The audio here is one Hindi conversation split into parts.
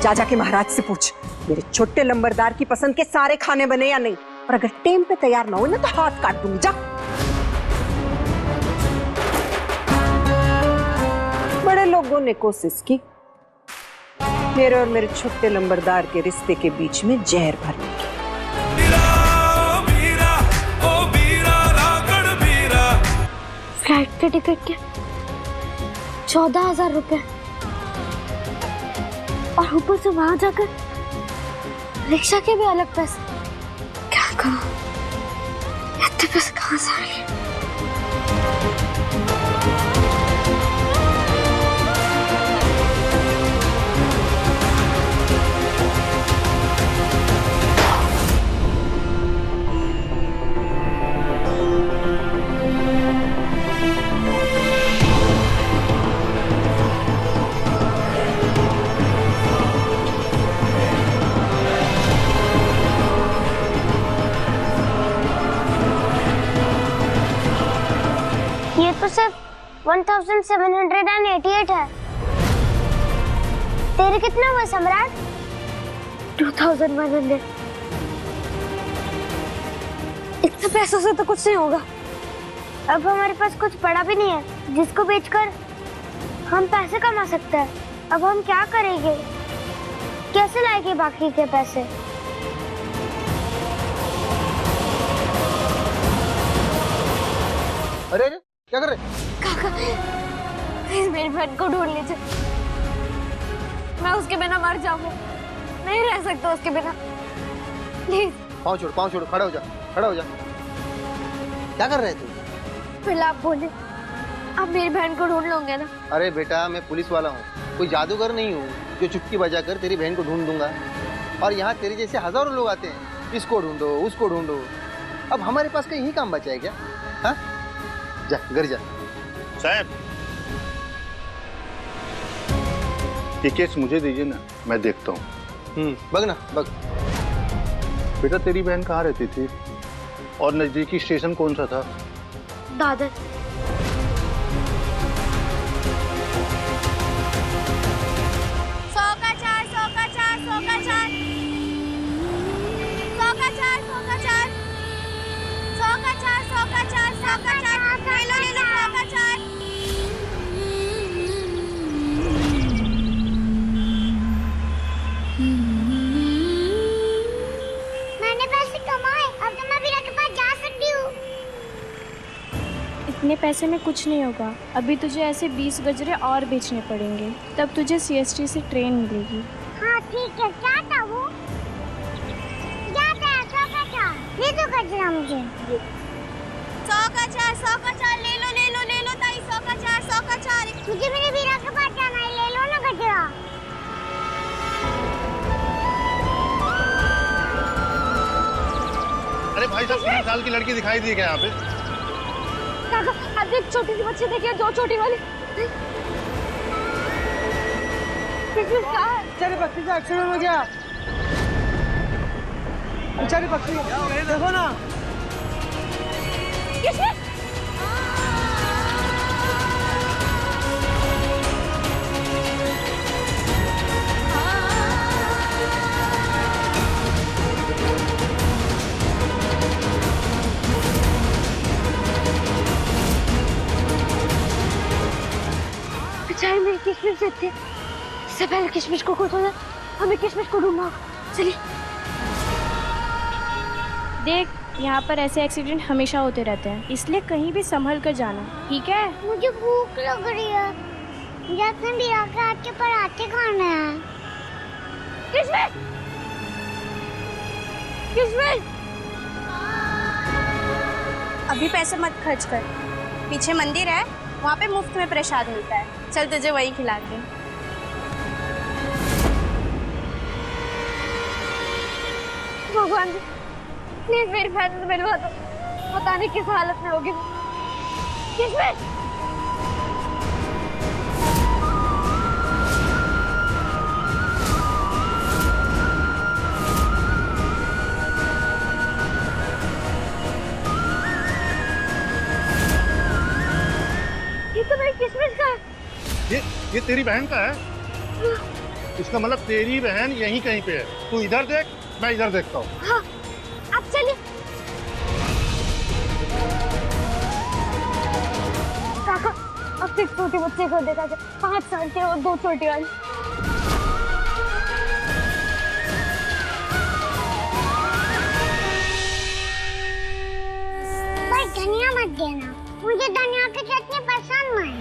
जा जाके महाराज से पूछ मेरे छोटे लंबरदार की पसंद के सारे खाने बने या नहीं, और अगर टाइम पे तैयार ना हो ना तो हाथ काट दूंगी। जा। बड़े लोगों ने कोशिश की मेरे और मेरे छोटे लंबरदार के रिश्ते के बीच में जहर भरने की। फ्लाइट के टिकट के 14,000 रुपए और ऊपर से वहां जाकर रिक्शा के भी अलग पैसे। क्या करूं, इतने पैसे कहां से आएंगे? ये तो सिर्फ 1788 है। तेरे कितना हुआ सम्राट? 2100। इतने पैसों से तो कुछ नहीं होगा। अब हमारे पास कुछ पड़ा भी नहीं है जिसको बेचकर हम पैसे कमा सकते हैं। अब हम क्या करेंगे? कैसे लाएंगे बाकी के पैसे? अरे क्या कर रहे? काका, प्लीज मेरी बहन को ढूंढ लीजिए। मैं उसके बिना मर जाऊंगा, नहीं रह सकता उसके बिना। प्लीज। पाँव छोड़, खड़ा हो जा। क्या कर रहे थे? पहले आप बोले, आप मेरी बहन को ढूंढ लोगे ना? अरे बेटा, मैं पुलिस वाला हूँ, कोई जादूगर नहीं हूँ जो चुटकी बजाकर तेरी बहन को ढूंढ दूंगा। और यहाँ तेरे जैसे हजारों लोग आते हैं, इसको ढूंढो उसको ढूंढो। अब हमारे पास कहीं ही काम बचा है क्या? हाँ, जा घर जा। साहब, ये केस मुझे दीजिए ना, मैं देखता हूँ। बग ना बग। बेटा, तेरी बहन कहाँ रहती थी और नजदीकी स्टेशन कौन सा था? दादर। मैंने पैसे कमाए, अब तो मैं वीरा के पास जा सकती हूँ। इतने पैसे में कुछ नहीं होगा। अभी तुझे ऐसे 20 गजरे और बेचने पड़ेंगे, तब तुझे CST से ट्रेन मिलेगी। हाँ ठीक है। क्या था वो? क्या था? 100 का चार दे दो गजरा मुझे। 100 का चार ले लो ताई। 100 का चार। मुझे मेरे वीरा के पास जाना है, ले लो ना गजरा। अरे भाई साहब, 3 साल की लड़की दिखाई दी क्या यहाँ पे? काका, अब एक छोटी सी बच्ची देखिए, जो छोटी वाली। बेचारी बच्ची का एक्सीडेंट हो गया। बेचारी बच्ची देखो ना। बेचारी मेरी किशमिश देती है। इससे पहले किशमिश को कुछ हो जाए, हमें किशमिश को ढूंढना होगा। चलिए। देख, यहाँ पर ऐसे एक्सीडेंट हमेशा होते रहते हैं, इसलिए कहीं भी संभल कर जाना, ठीक है? मुझे भूख लग रही है, मुझे अपने वीरा के हाथ के पराठे खाने हैं। किशमिश! किशमिश! अभी पैसे मत खर्च कर, पीछे मंदिर है, वहाँ पे मुफ्त में प्रसाद मिलता है। चल तुझे वही खिलाते हैं। भगवान जी, प्लीज मेरी बहन से मिलवा दो। पता नहीं किस हालत में होगी। किशमिश! ये तो मेरी किशमिश का है। ये तेरी बहन का है? इसका मतलब तेरी बहन यहीं कहीं पे है। तू इधर देख, मैं इधर देखता हूँ। हाँ, अब चलिए। काका, अब एक छोटे बच्चे को देखा जाए, 5 साल के और 2 छोटी वाली। पर धनिया मत देना, मुझे धनिया की चटनी पसंद नहीं।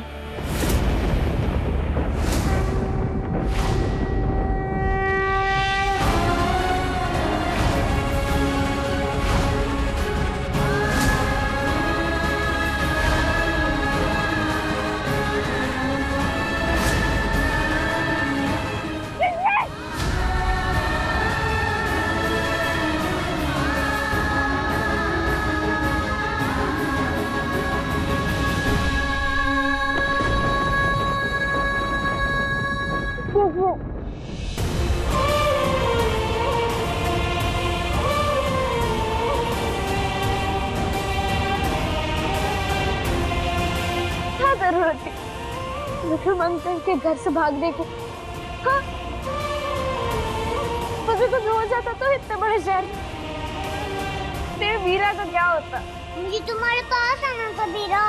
क्या जरूरत थी विक्रम अंकल के घर से भागने की? हाँ, मुझे कुछ हो जाता तो इतने बड़े शहर में तेरे वीरा का क्या होता? मुझे तुम्हारे पास आना था वीरा।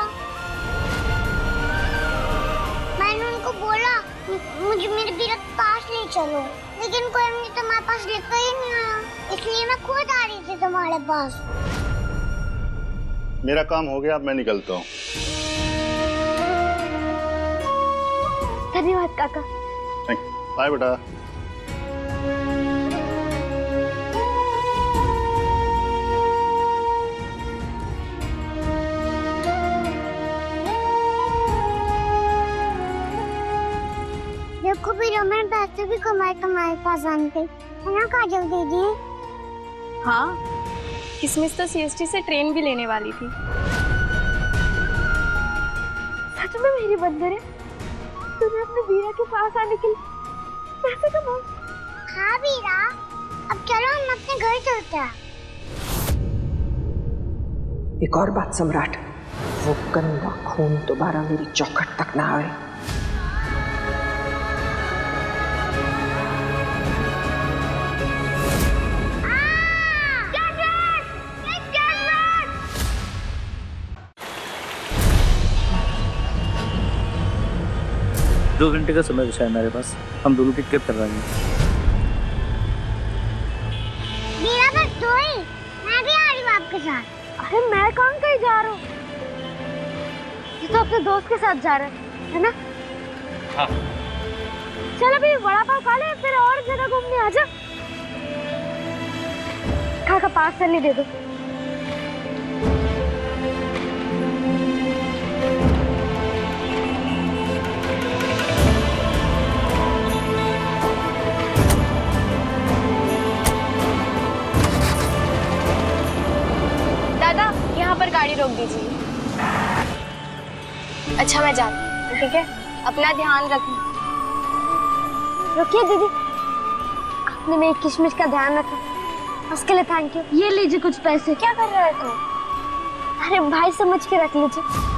मैंने उनको बोला मुझे मेरे वीरा के पास ले चलो, लेकिन कोई मुझे तुम्हारे पास लेकर ही नहीं आया, इसलिए मैं खुद आ रही थी तुम्हारे पास। मेरा काम हो गया, अब मैं निकलता हूँ। धन्यवाद काका। बाय बेटा। देखो भी मैंने पैसे भी कमाए तुम्हारे पास आने के, है ना काजल दीदी? हाँ, किसमिस तो सीएसटी से ट्रेन भी लेने वाली थी। सच में मेरी बंदर है, तूने अपने वीरा के पास आने के लिए पैसे कमाए? हाँ वीरा, अब चलो हम अपने घर चलते हैं। एक और बात सम्राट, वो गंदा खून दोबारा मेरी चौखट तक ना आए। दो घंटे का समय बचा है मेरे पास, हम दोनों टिकट कर रहे हैं। मेरा बस 2 ही, मैं भी आ रही हूँ आपके साथ। अरे मैं कहाँ कहीं जा रहा हूँ, ये तो अपने दोस्त के साथ जा रहे हैं, है ना? हाँ। चल अभी वड़ा पाव खा ले, फिर और जगह घूमने आ जा। काका पार्सल दे दो। यहाँ पर गाड़ी रोक दीजिए। अच्छा मैं जाती हूँ, ठीक है? अपना ध्यान रखना। रुकिए दीदी, आपने मेरी किशमिश का ध्यान रखा, उसके लिए थैंक यू। ये लीजिए कुछ पैसे। क्या कर रहे हो? अरे भाई समझ के रख लीजिए।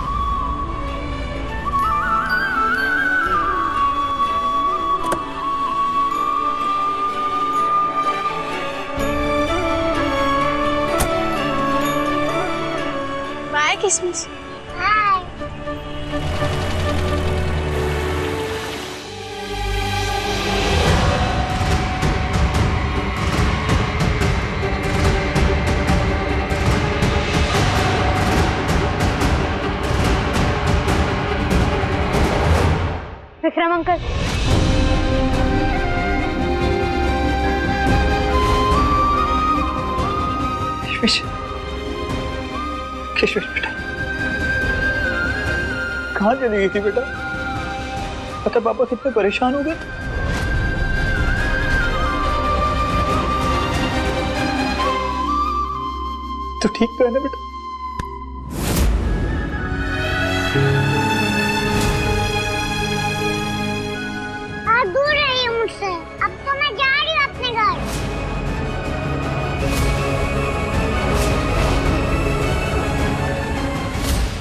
बाय किशमिश। हाय। विक्रम अंकल, किशमिश, किशमिश बेटा, कहाँ चली गई थी बेटा? पता पापा कितने परेशान हो गए। तो ठीक तो है ना बेटा? आप दूर रहिए मुझसे, अब तो मैं जा रही हूँ अपने घर।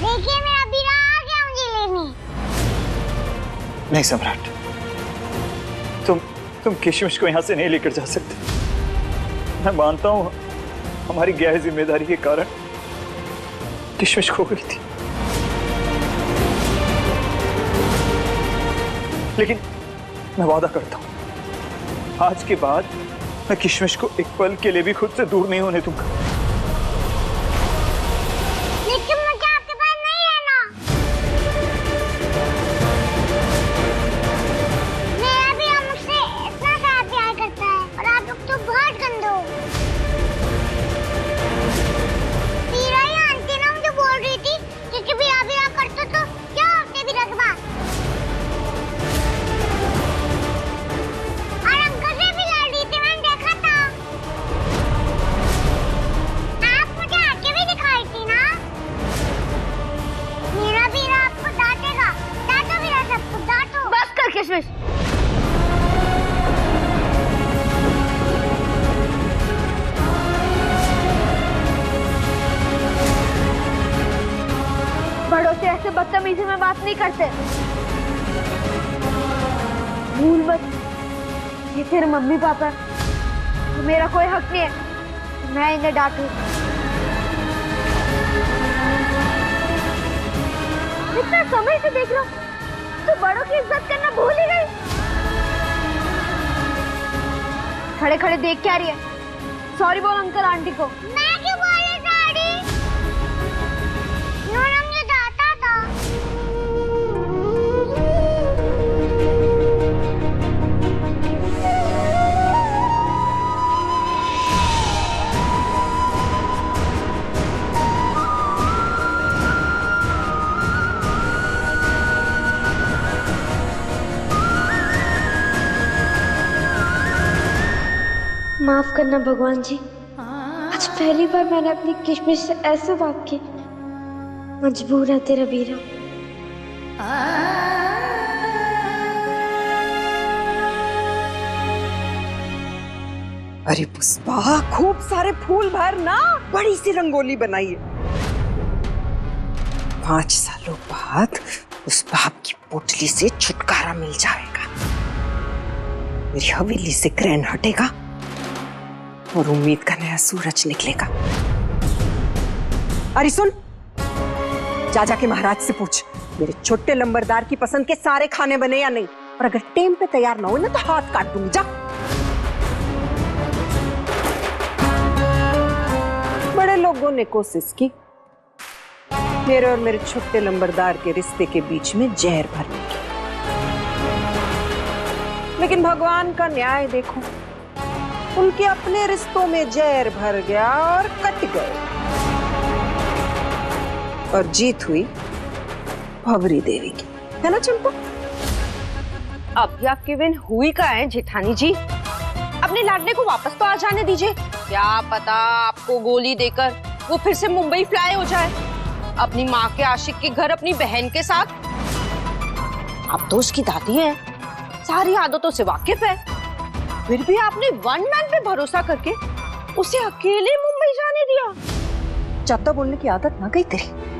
देखिए मेरा बीरा आ गया मुझे लेने। नहीं सम्राट, तुम किशमिश को यहाँ से नहीं लेकर जा सकते। मैं मानता हूँ हमारी गैर जिम्मेदारी के कारण किशमिश खो गई थी, लेकिन मैं वादा करता हूँ आज के बाद मैं किशमिश को एक पल के लिए भी खुद से दूर नहीं होने दूंगा। लेकिन मुझे आपके पास नहीं रहना। मेरा भी हम मुझसे इतना सारा प्यार करता है और आप लोग तो बहुत गंदे हो। हीरा या आंटी ना मुझे बोल रही थी कि भी आप करते तो क्या होते भी रखबा। और अंकल से भी लड़ रही थी, मैंने देखा था। आप मुझे आके भी दिखाई थी ना। मेरा वीरा आपको डांटेगा। डांटो वीरा, सबको डांटो। बस कर किशमिश। बड़ों से ऐसे बदतमीजी में बात नहीं करते। भूल मत, ये तेरे मम्मी पापा है, तो मेरा कोई हक नहीं है मैं इन्हें डांटूं। इतना समय से देख रहा हूं, तो बड़ों की इज्जत करना भूल ही गई। खड़े खड़े देख क्या रही है? सॉरी बोल अंकल आंटी को। मैं क्यों बोले सॉरी? उन्होंने मुझे डांटा था। माफ करना भगवान जी, आज पहली बार मैंने अपनी किशमिश से ऐसे बात की। मजबूर है तेरा वीरा। अरे पुष्पा, खूब सारे फूल भर ना, बड़ी सी रंगोली बनाइए। 5 सालों बाद उस बाप की पोटली से छुटकारा मिल जाएगा। मेरी हवेली से ग्रहण हटेगा और उम्मीद का नया सूरज निकलेगा। अरे सुन, जा जाके महाराज से पूछ मेरे छोटे लंबरदार की पसंद के सारे खाने बने या नहीं, और अगर टाइम पे तैयार ना हो ना तो हाथ काट दूंगी। जा। बड़े लोगों ने कोशिश की मेरे और मेरे छोटे लंबरदार के रिश्ते के बीच में जहर भरने की, लेकिन भगवान का न्याय देखो, उनके अपने रिश्तों में जहर भर गया और कट गए, और जीत हुई भवरी देवी की, है ना चंपा? अभी आपकी बहन हुई का है जेठानी जी, अपने लाडले को वापस तो आ जाने दीजिए। क्या पता आपको गोली देकर वो फिर से मुंबई फ्लाई हो जाए, अपनी माँ के आशिक के घर अपनी बहन के साथ। आप तो उसकी दादी हैं, सारी आदतों से वाकिफ है, फिर भी आपने वन मैन पे भरोसा करके उसे अकेले मुंबई जाने दिया। ज्यादा बोलने की आदत ना गई तेरी।